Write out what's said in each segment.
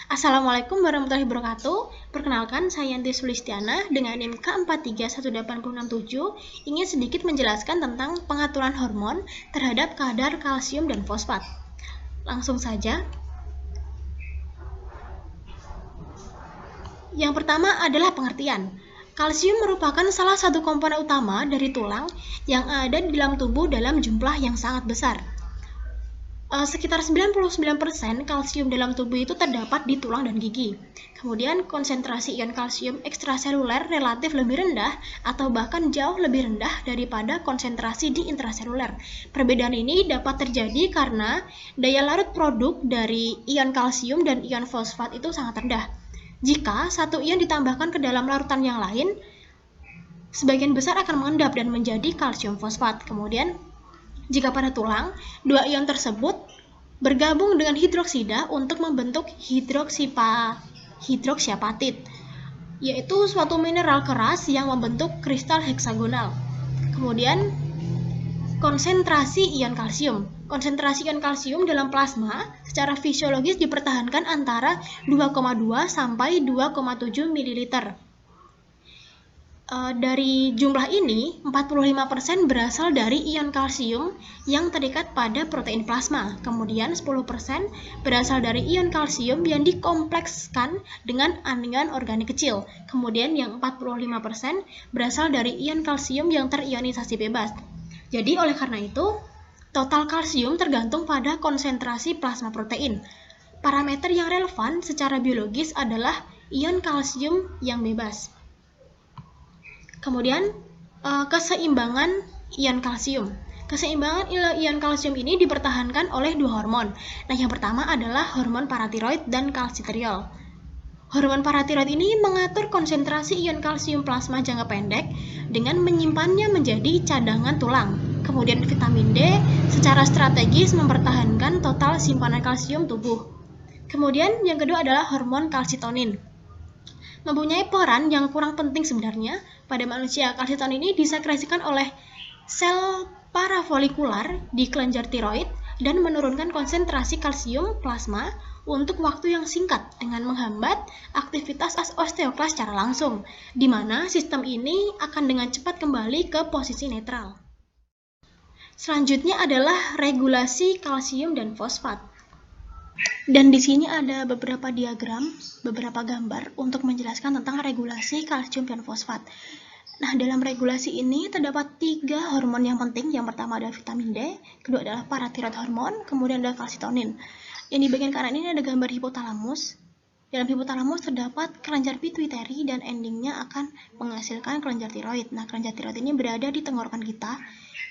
Assalamualaikum warahmatullahi wabarakatuh. Perkenalkan, saya Yanti Sulistiana dengan NIM K431867 ingin sedikit menjelaskan tentang pengaturan hormon terhadap kadar kalsium dan fosfat. Langsung saja. Yang pertama adalah pengertian. Kalsium merupakan salah satu komponen utama dari tulang yang ada di dalam tubuh dalam jumlah yang sangat besar. Sekitar 99% kalsium dalam tubuh itu terdapat di tulang dan gigi. Kemudian konsentrasi ion kalsium ekstraseluler relatif lebih rendah atau bahkan jauh lebih rendah daripada konsentrasi di intraseluler. Perbedaan ini dapat terjadi karena daya larut produk dari ion kalsium dan ion fosfat itu sangat rendah. Jika satu ion ditambahkan ke dalam larutan yang lain, sebagian besar akan mengendap dan menjadi kalsium fosfat. Kemudian jika pada tulang, dua ion tersebut bergabung dengan hidroksida untuk membentuk hidroksiapatit, yaitu suatu mineral keras yang membentuk kristal heksagonal. Kemudian, konsentrasi ion kalsium. Konsentrasi ion kalsium dalam plasma secara fisiologis dipertahankan antara 2,2 sampai 2,7 ml. Dari jumlah ini, 45% berasal dari ion kalsium yang terikat pada protein plasma. Kemudian 10% berasal dari ion kalsium yang dikomplekskan dengan anion organik kecil. Kemudian yang 45% berasal dari ion kalsium yang terionisasi bebas. Jadi oleh karena itu, total kalsium tergantung pada konsentrasi plasma protein. Parameter yang relevan secara biologis adalah ion kalsium yang bebas. Kemudian, keseimbangan ion kalsium. Keseimbangan ion kalsium ini dipertahankan oleh dua hormon. Nah, yang pertama adalah hormon paratiroid dan kalsitriol. Hormon paratiroid ini mengatur konsentrasi ion kalsium plasma jangka pendek dengan menyimpannya menjadi cadangan tulang. Kemudian vitamin D secara strategis mempertahankan total simpanan kalsium tubuh. Kemudian yang kedua adalah hormon kalsitonin. Mempunyai peran yang kurang penting sebenarnya. Pada manusia, kalsitonin ini disekresikan oleh sel parafolikular di kelenjar tiroid dan menurunkan konsentrasi kalsium plasma untuk waktu yang singkat dengan menghambat aktivitas osteoklas secara langsung, di mana sistem ini akan dengan cepat kembali ke posisi netral. Selanjutnya adalah regulasi kalsium dan fosfat. Dan di sini ada beberapa diagram, beberapa gambar untuk menjelaskan tentang regulasi kalsium dan fosfat. Nah, dalam regulasi ini terdapat 3 hormon yang penting. Yang pertama adalah vitamin D, kedua adalah paratiroid hormon, kemudian ada kalsitonin. Yang di bagian kanan ini ada gambar hipotalamus. Dalam hipotalamus terdapat kelenjar pituitari dan endingnya akan menghasilkan kelenjar tiroid. Nah, kelenjar tiroid ini berada di tenggorokan kita.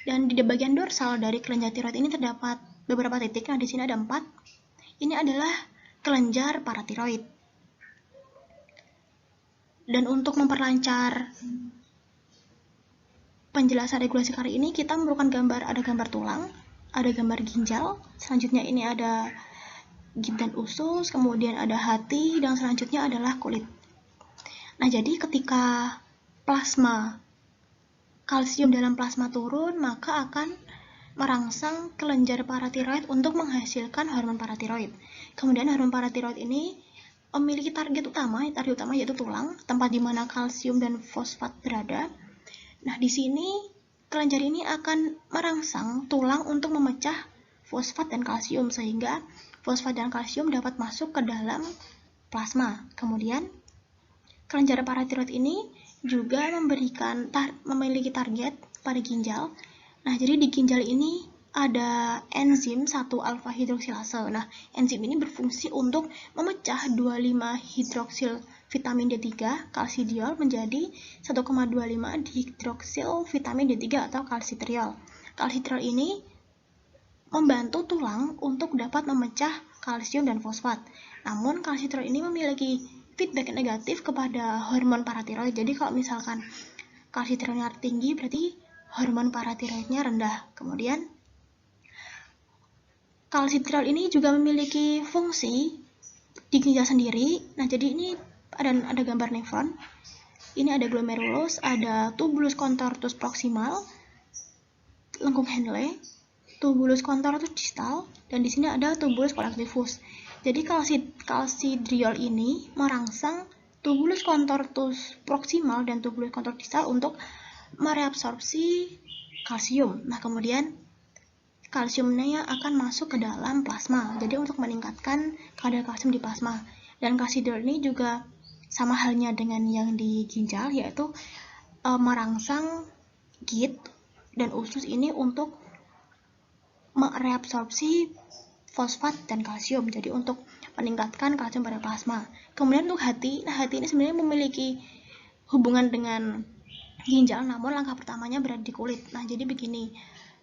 Dan di bagian dorsal dari kelenjar tiroid ini terdapat beberapa titik. Nah, di sini ada 4. Ini adalah kelenjar paratiroid. Dan untuk memperlancar penjelasan regulasi kali ini, kita memerlukan gambar, ada gambar tulang, ada gambar ginjal, selanjutnya ini ada gigi dan usus, kemudian ada hati, dan selanjutnya adalah kulit. Nah, jadi ketika plasma kalsium dalam plasma turun, maka akan merangsang kelenjar paratiroid untuk menghasilkan hormon paratiroid. Kemudian hormon paratiroid ini memiliki target utama yaitu tulang, tempat di mana kalsium dan fosfat berada. Nah, di sini kelenjar ini akan merangsang tulang untuk memecah fosfat dan kalsium sehingga fosfat dan kalsium dapat masuk ke dalam plasma. Kemudian kelenjar paratiroid ini juga memiliki target pada ginjal. Nah, jadi di ginjal ini ada enzim 1-alfa hidroksilase. Nah, enzim ini berfungsi untuk memecah 25 hidroksil vitamin D3 kalsidiol menjadi 1,25 dihidroksil vitamin D3 atau kalsitriol. Kalsitriol ini membantu tulang untuk dapat memecah kalsium dan fosfat. Namun, kalsitriol ini memiliki feedback negatif kepada hormon paratiroid. Jadi, kalau misalkan kalsitriolnya tinggi, berarti hormon paratiroidnya rendah. Kemudian, kalsitriol ini juga memiliki fungsi di ginjal sendiri. Nah, jadi ini ada gambar nefron. Ini ada glomerulus, ada tubulus contortus proximal, lengkung Henle, tubulus contortus distal, dan di sini ada tubulus colectivus. Jadi kalsidriol ini merangsang tubulus contortus proximal dan tubulus contortus distal untuk mereabsorpsi kalsium. Nah, kemudian kalsiumnya akan masuk ke dalam plasma. Jadi untuk meningkatkan kadar kalsium di plasma. Dan kalsidriol ini juga sama halnya dengan yang di ginjal, yaitu merangsang git dan usus ini untuk mereabsorpsi fosfat dan kalsium, jadi untuk meningkatkan kalsium pada plasma. Kemudian untuk hati, nah hati ini sebenarnya memiliki hubungan dengan ginjal, namun langkah pertamanya berada di kulit. Nah, jadi begini,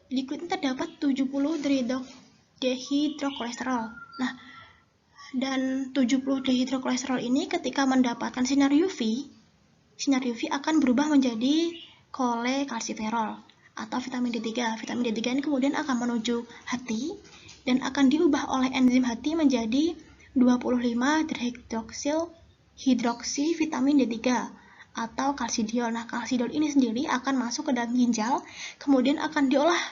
di kulit ini terdapat 70 dehidrokolesterol. Nah, dan 70 dehidrokolesterol ini ketika mendapatkan sinar UV akan berubah menjadi kolekalsiferol atau vitamin D3. Vitamin D3 ini kemudian akan menuju hati dan akan diubah oleh enzim hati menjadi 25 hidroksi vitamin D3 atau kalsidiol. Nah, kalsidiol ini sendiri akan masuk ke dalam ginjal, kemudian akan diolah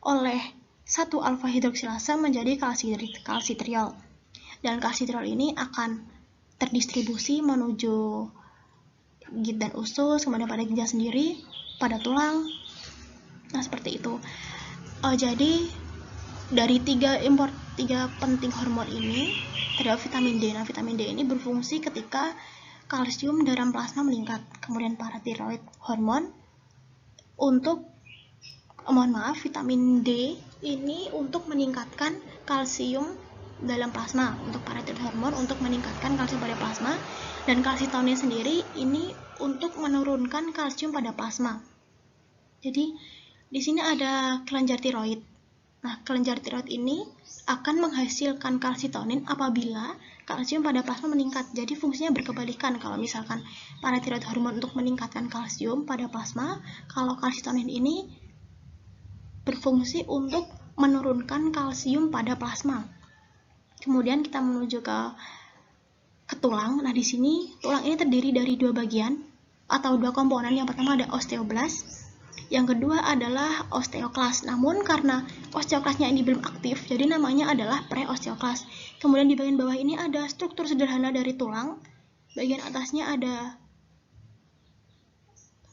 oleh 1 alfa hidroksilase menjadi kalsitriol. Dan kalsitriol ini akan terdistribusi menuju git dan usus, kemudian pada ginjal sendiri, pada tulang. Nah, seperti itu. Jadi dari tiga penting hormon ini terdapat vitamin D. Nah, vitamin D ini berfungsi ketika kalsium dalam plasma meningkat. Kemudian paratiroid hormon untuk vitamin D ini untuk meningkatkan kalsium dalam plasma. Untuk paratiroid hormon untuk meningkatkan kalsium pada plasma, dan kalsitonin sendiri ini untuk menurunkan kalsium pada plasma. Jadi di sini ada kelenjar tiroid. Nah, kelenjar tiroid ini akan menghasilkan kalsitonin apabila kalsium pada plasma meningkat. Jadi fungsinya berkebalikan. Kalau misalkan paratiroid hormon untuk meningkatkan kalsium pada plasma, kalau kalsitonin ini berfungsi untuk menurunkan kalsium pada plasma. Kemudian kita menuju ke tulang. Nah, di sini tulang ini terdiri dari 2 bagian atau 2 komponen. Yang pertama ada osteoblast, yang kedua adalah osteoklas. Namun karena osteoklasnya ini belum aktif, jadi namanya adalah preosteoklas. Kemudian di bagian bawah ini ada struktur sederhana dari tulang. Bagian atasnya ada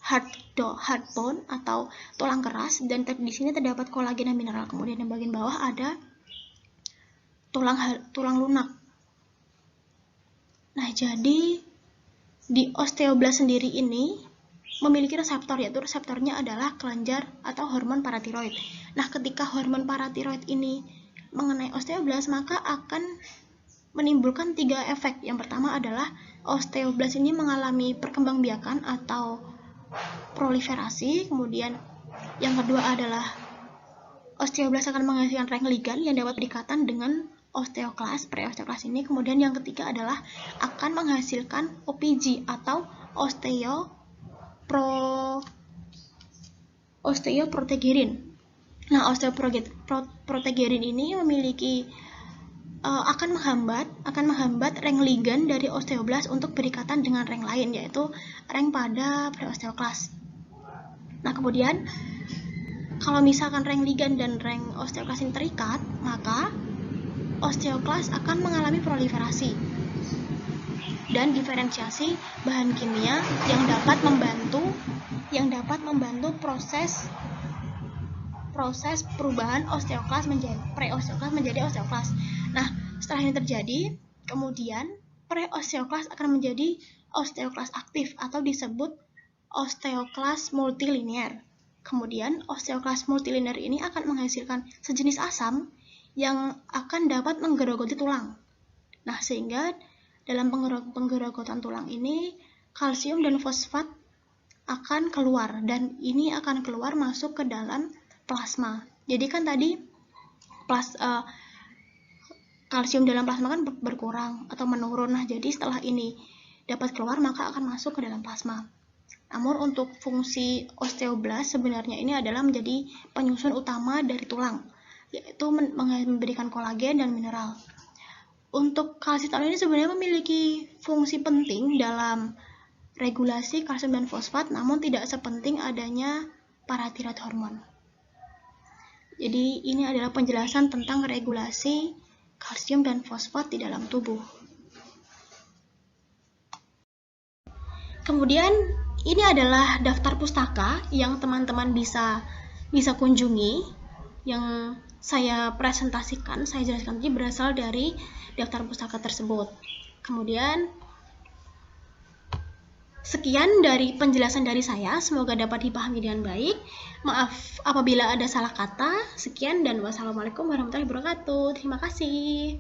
hard bone atau tulang keras, dan di sini terdapat kolagen dan mineral. Kemudian di bagian bawah ada tulang lunak. Nah, jadi di osteoblast sendiri ini memiliki reseptor, yaitu reseptornya adalah kelenjar atau hormon paratiroid. Nah, ketika hormon paratiroid ini mengenai osteoblast, maka akan menimbulkan 3 efek. Yang pertama adalah osteoblast ini mengalami perkembangbiakan atau proliferasi. Kemudian yang kedua adalah osteoblast akan menghasilkan ring ligan yang dapat berikatan dengan osteoklas, preosteoklas ini. Kemudian yang ketiga adalah akan menghasilkan OPG atau osteoprotegerin. Nah, osteoprotegerin ini memiliki akan menghambat ring ligan dari osteoblast untuk berikatan dengan ring lain, yaitu ring pada preosteoklas. Nah, kemudian kalau misalkan ring ligan dan ring osteoklas ini terikat, maka osteoklas akan mengalami proliferasi dan diferensiasi bahan kimia yang dapat membantu proses perubahan osteoklas menjadi preosteoklas menjadi osteoklas. Nah, setelah ini terjadi, kemudian preosteoklas akan menjadi osteoklas aktif atau disebut osteoklas multilinear. Kemudian osteoklas multilinear ini akan menghasilkan sejenis asam yang akan dapat menggerogoti tulang. Nah, sehingga dalam penggerogotan tulang ini kalsium dan fosfat akan keluar, dan ini akan keluar masuk ke dalam plasma. Jadi kan tadi kalsium dalam plasma kan berkurang atau menurun. Nah, jadi setelah ini dapat keluar, maka akan masuk ke dalam plasma. Namun untuk fungsi osteoblast sebenarnya ini adalah menjadi penyusun utama dari tulang, yaitu memberikan kolagen dan mineral. Untuk kalsitonin ini sebenarnya memiliki fungsi penting dalam regulasi kalsium dan fosfat, namun tidak sepenting adanya paratiroid hormon. Jadi ini adalah penjelasan tentang regulasi kalsium dan fosfat di dalam tubuh. Kemudian ini adalah daftar pustaka yang teman-teman bisa kunjungi, yang saya presentasikan, saya jelaskan tadi berasal dari daftar pustaka tersebut. Kemudian sekian dari penjelasan dari saya, semoga dapat dipahami dengan baik. Maaf apabila ada salah kata. Sekian dan wassalamualaikum warahmatullahi wabarakatuh. Terima kasih.